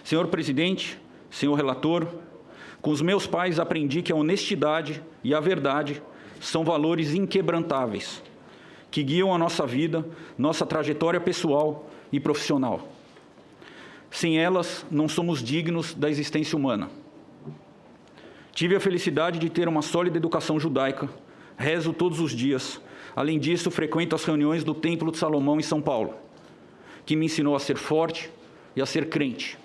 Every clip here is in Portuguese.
Senhor presidente, senhor relator, com os meus pais aprendi que a honestidade e a verdade são valores inquebrantáveis, que guiam a nossa vida, nossa trajetória pessoal e profissional. Sem elas, não somos dignos da existência humana. Tive a felicidade de ter uma sólida educação judaica, rezo todos os dias. Além disso, frequento as reuniões do Templo de Salomão em São Paulo, que me ensinou a ser forte e a ser crente.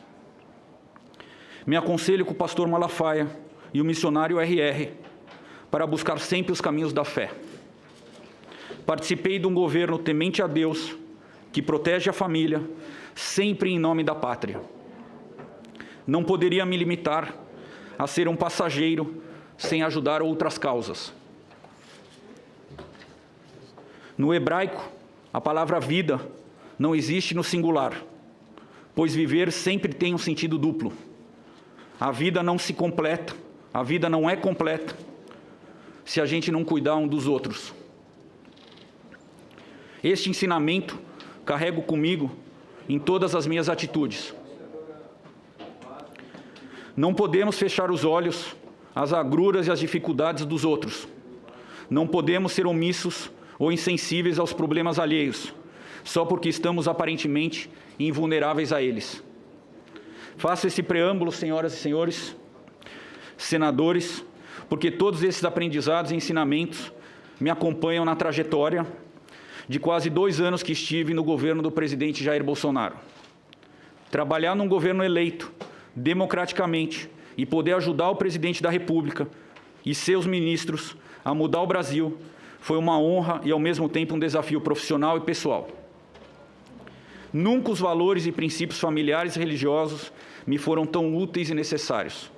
Me aconselho com o pastor Malafaia e o missionário RR para buscar sempre os caminhos da fé. Participei de um governo temente a Deus, que protege a família, sempre em nome da pátria. Não poderia me limitar a ser um passageiro sem ajudar outras causas. No hebraico, a palavra vida não existe no singular, pois viver sempre tem um sentido duplo. A vida não se completa, a vida não é completa, se a gente não cuidar um dos outros. Este ensinamento carrego comigo em todas as minhas atitudes. Não podemos fechar os olhos às agruras e às dificuldades dos outros. Não podemos ser omissos ou insensíveis aos problemas alheios, só porque estamos aparentemente invulneráveis a eles. Faço esse preâmbulo, senhoras e senhores, senadores, porque todos esses aprendizados e ensinamentos me acompanham na trajetória de quase 2 anos que estive no governo do presidente Jair Bolsonaro. Trabalhar num governo eleito, democraticamente, e poder ajudar o presidente da República e seus ministros a mudar o Brasil foi uma honra e, ao mesmo tempo, um desafio profissional e pessoal. Nunca os valores e princípios familiares e religiosos me foram tão úteis e necessários.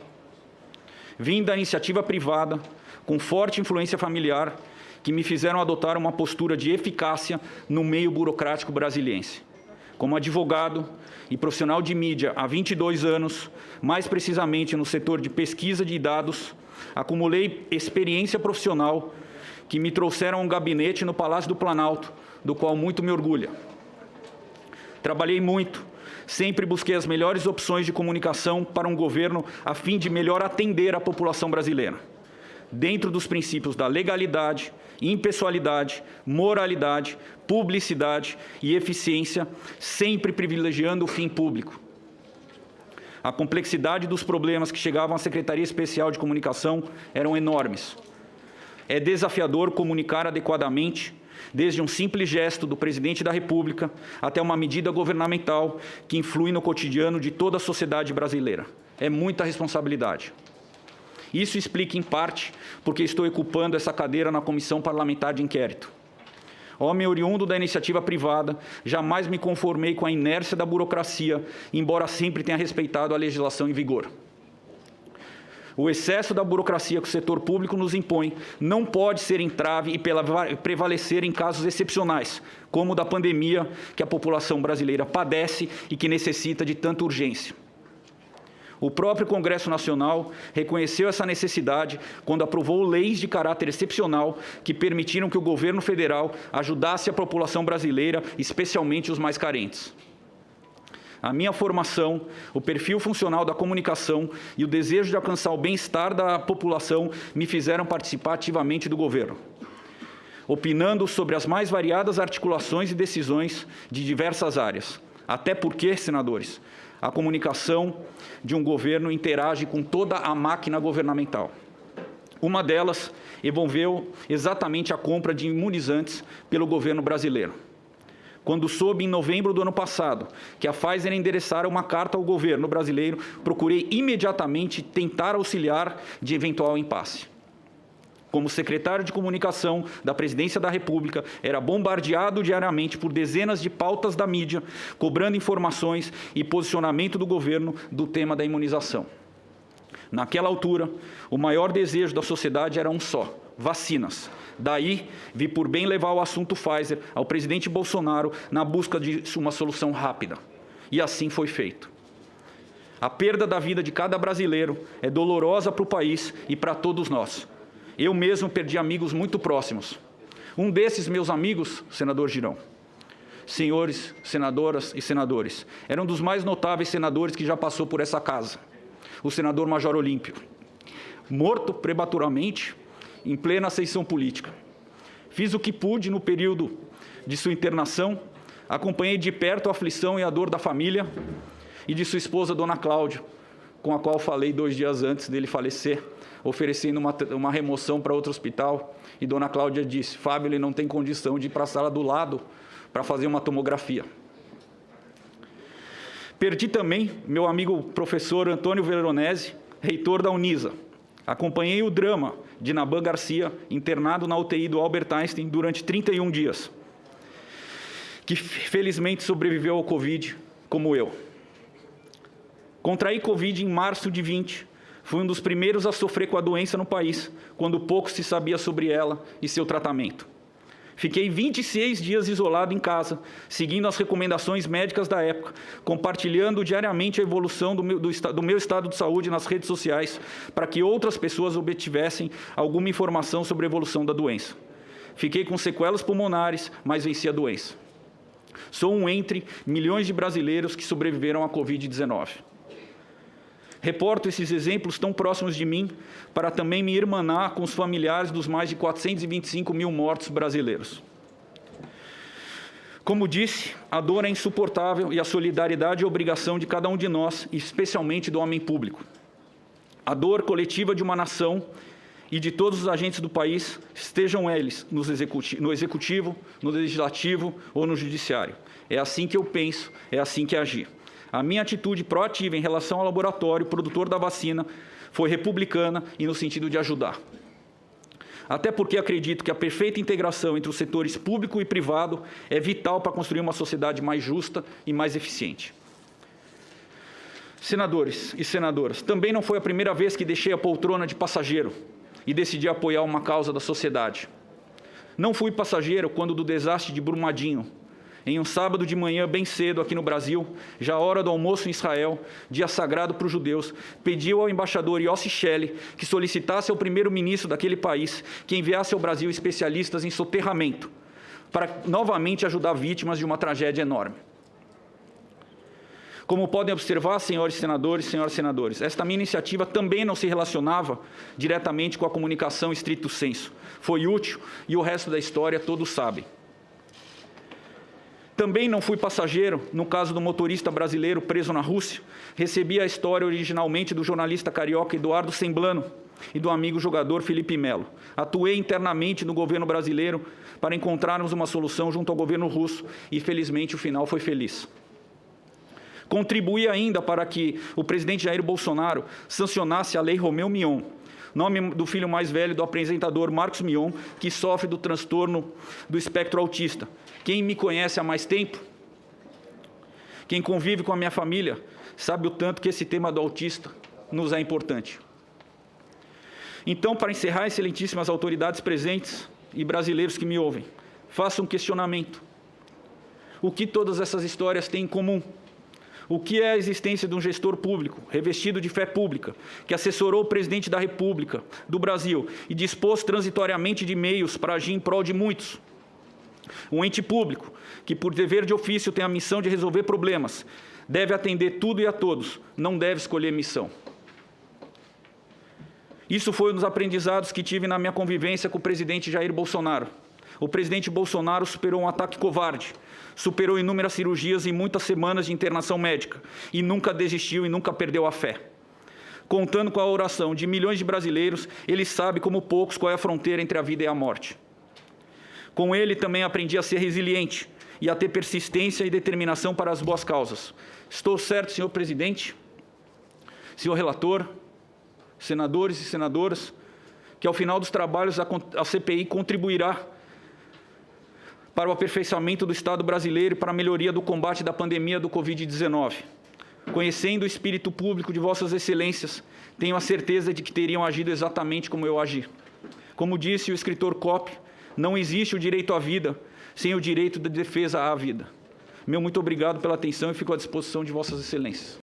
Vim da iniciativa privada, com forte influência familiar, que me fizeram adotar uma postura de eficácia no meio burocrático brasiliense. Como advogado e profissional de mídia há 22 anos, mais precisamente no setor de pesquisa de dados, acumulei experiência profissional que me trouxeram a um gabinete no Palácio do Planalto, do qual muito me orgulho. Trabalhei muito, sempre busquei as melhores opções de comunicação para um governo a fim de melhor atender a população brasileira, dentro dos princípios da legalidade, impessoalidade, moralidade, publicidade e eficiência, sempre privilegiando o fim público. A complexidade dos problemas que chegavam à Secretaria Especial de Comunicação eram enormes. É desafiador comunicar adequadamente, desde um simples gesto do presidente da República até uma medida governamental que influi no cotidiano de toda a sociedade brasileira. É muita responsabilidade. Isso explica, em parte, porque estou ocupando essa cadeira na Comissão Parlamentar de Inquérito. Homem oriundo da iniciativa privada, jamais me conformei com a inércia da burocracia, embora sempre tenha respeitado a legislação em vigor. O excesso da burocracia que o setor público nos impõe não pode ser entrave e prevalecer em casos excepcionais, como o da pandemia que a população brasileira padece e que necessita de tanta urgência. O próprio Congresso Nacional reconheceu essa necessidade quando aprovou leis de caráter excepcional que permitiram que o governo federal ajudasse a população brasileira, especialmente os mais carentes. A minha formação, o perfil funcional da comunicação e o desejo de alcançar o bem-estar da população me fizeram participar ativamente do governo, opinando sobre as mais variadas articulações e decisões de diversas áreas. Até porque, senadores, a comunicação de um governo interage com toda a máquina governamental. Uma delas envolveu exatamente a compra de imunizantes pelo governo brasileiro. Quando soube, em novembro do ano passado, que a Pfizer endereçara uma carta ao governo brasileiro, procurei imediatamente tentar auxiliar de eventual impasse. Como secretário de comunicação da Presidência da República, era bombardeado diariamente por dezenas de pautas da mídia, cobrando informações e posicionamento do governo do tema da imunização. Naquela altura, o maior desejo da sociedade era um só: vacinas. Daí, vi por bem levar o assunto Pfizer ao presidente Bolsonaro na busca de uma solução rápida. E assim foi feito. A perda da vida de cada brasileiro é dolorosa para o país e para todos nós. Eu mesmo perdi amigos muito próximos. Um desses meus amigos, senador Girão, senhores, senadoras e senadores, era um dos mais notáveis senadores que já passou por essa casa, o senador Major Olímpio, morto prematuramente em plena ascensão política. Fiz o que pude no período de sua internação, acompanhei de perto a aflição e a dor da família e de sua esposa, Dona Cláudia, com a qual falei 2 dias antes dele falecer, oferecendo uma remoção para outro hospital, e Dona Cláudia disse: Fábio, ele não tem condição de ir para a sala do lado para fazer uma tomografia. Perdi também meu amigo professor Antônio Veronese, reitor da Unisa. Acompanhei o drama de Naban Garcia, internado na UTI do Albert Einstein durante 31 dias, que felizmente sobreviveu ao Covid, como eu. Contraí Covid em março de 20. Fui um dos primeiros a sofrer com a doença no país, quando pouco se sabia sobre ela e seu tratamento. Fiquei 26 dias isolado em casa, seguindo as recomendações médicas da época, compartilhando diariamente a evolução do meu estado de saúde nas redes sociais, para que outras pessoas obtivessem alguma informação sobre a evolução da doença. Fiquei com sequelas pulmonares, mas venci a doença. Sou um entre milhões de brasileiros que sobreviveram à Covid-19. Reporto esses exemplos tão próximos de mim para também me irmanar com os familiares dos mais de 425 mil mortos brasileiros. Como disse, a dor é insuportável e a solidariedade é obrigação de cada um de nós, especialmente do homem público. A dor coletiva de uma nação e de todos os agentes do país, estejam eles no executivo, no legislativo ou no judiciário. É assim que eu penso, é assim que agi. A minha atitude proativa em relação ao laboratório produtor da vacina foi republicana e no sentido de ajudar. Até porque acredito que a perfeita integração entre os setores público e privado é vital para construir uma sociedade mais justa e mais eficiente. Senadores e senadoras, também não foi a primeira vez que deixei a poltrona de passageiro e decidi apoiar uma causa da sociedade. Não fui passageiro quando do desastre de Brumadinho, em um sábado de manhã, bem cedo, aqui no Brasil, já hora do almoço em Israel, dia sagrado para os judeus, pediu ao embaixador Yossi Shelley que solicitasse ao primeiro-ministro daquele país que enviasse ao Brasil especialistas em soterramento, para novamente ajudar vítimas de uma tragédia enorme. Como podem observar, senhores senadores, senhoras senadores, esta minha iniciativa também não se relacionava diretamente com a comunicação estrito sensu. Foi útil e o resto da história todos sabem. Também não fui passageiro no caso do motorista brasileiro preso na Rússia. Recebi a história originalmente do jornalista carioca Eduardo Semblano e do amigo jogador Felipe Melo. Atuei internamente no governo brasileiro para encontrarmos uma solução junto ao governo russo e, felizmente, o final foi feliz. Contribuí ainda para que o presidente Jair Bolsonaro sancionasse a Lei Romeu Mion, nome do filho mais velho do apresentador Marcos Mion, que sofre do transtorno do espectro autista. Quem me conhece há mais tempo, quem convive com a minha família, sabe o tanto que esse tema do autista nos é importante. Então, para encerrar, excelentíssimas autoridades presentes e brasileiros que me ouvem, faço um questionamento. O que todas essas histórias têm em comum? O que é a existência de um gestor público, revestido de fé pública, que assessorou o presidente da República do Brasil e dispôs transitoriamente de meios para agir em prol de muitos? Um ente público, que por dever de ofício tem a missão de resolver problemas, deve atender tudo e a todos, não deve escolher missão. Isso foi um dos aprendizados que tive na minha convivência com o presidente Jair Bolsonaro. O presidente Bolsonaro superou um ataque covarde, superou inúmeras cirurgias e muitas semanas de internação médica, e nunca desistiu e nunca perdeu a fé. Contando com a oração de milhões de brasileiros, ele sabe como poucos qual é a fronteira entre a vida e a morte. Com ele também aprendi a ser resiliente e a ter persistência e determinação para as boas causas. Estou certo, senhor presidente, senhor relator, senadores e senadoras, que ao final dos trabalhos a CPI contribuirá para o aperfeiçoamento do Estado brasileiro e para a melhoria do combate da pandemia do Covid-19. Conhecendo o espírito público de vossas excelências, tenho a certeza de que teriam agido exatamente como eu agi. Como disse o escritor Kopp, não existe o direito à vida sem o direito de defesa à vida. Meu muito obrigado pela atenção e fico à disposição de vossas excelências.